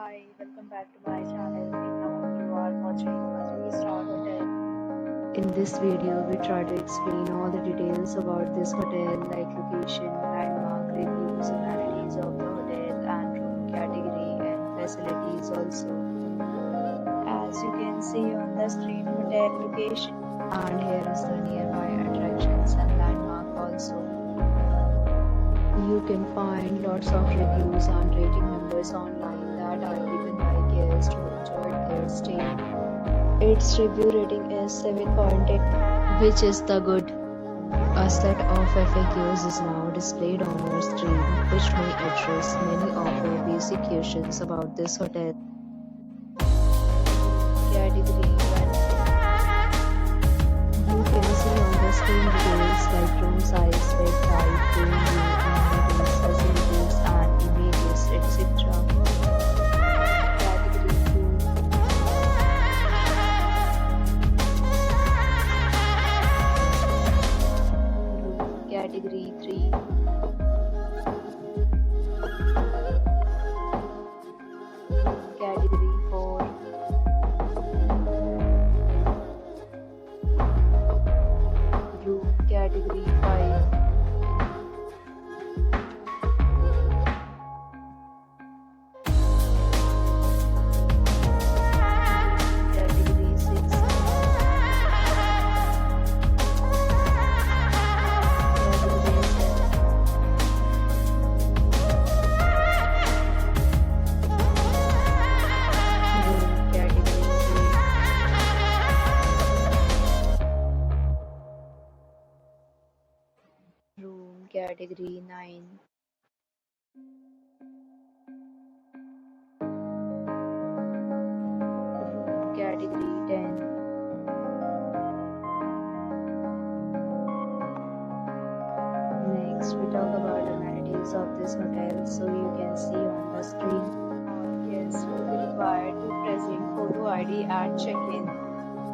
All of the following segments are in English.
Hi, welcome back to my channel. Now you are watching a 3-star hotel. In this video, we try to explain all the details about this hotel, like location, landmark, reviews, amenities of the hotel, and room category and facilities also. As you can see on the screen, hotel location, and here is the nearby attractions and landmark also. You can find lots of reviews and rating numbers online that are given by guests who enjoyed their stay. Its review rating is 7.8, which is the good. A set of FAQs is now displayed on your screen, which may address many of your basic questions about this hotel. Category 1. You can see on the screen details like room size, bed type, room view, amenities, facilities, and images, etc. Category 2. Room category 3. Room category 4. Room category 5. Category 6. Category 7. Room category 8. Room category 9. Room category 10. Next, we talk about amenities of this hotel. So you can see on the screen. All guests will be required to present photo ID at check-in.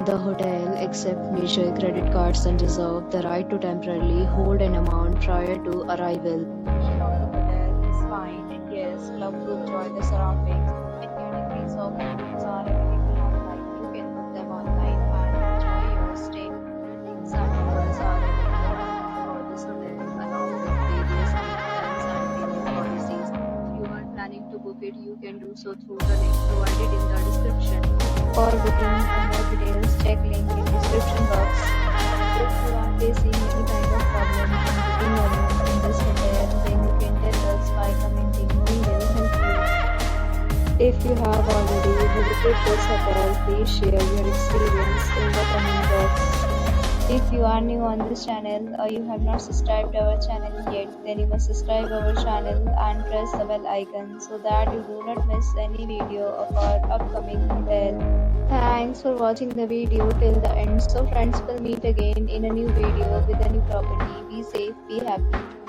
The hotel accepts major credit cards and reserves the right to temporarily hold an amount prior to arrival. Admission of the hotel is fine and guests love to enjoy the surroundings. And categories of rooms are available online. You can book them online and enjoy your stay. Ratings and numbers are available for this hotel along with various plans and payment policies. If you are planning to book it, you can do so through the link provided in the description. For booking and more details, check link in description box. If you are facing any kind of problem in booking a room in this hotel, then you can tell us by commenting. We will help you. If you have already visited this hotel, please share your experience in the comment box. If you are new on this channel or you have not subscribed our channel yet, then you must subscribe our channel and press the bell icon so that you do not miss any video of our upcoming hotel. Thanks for watching the video till the end. So friends, will meet again in a new video with a new property. Be safe, be happy.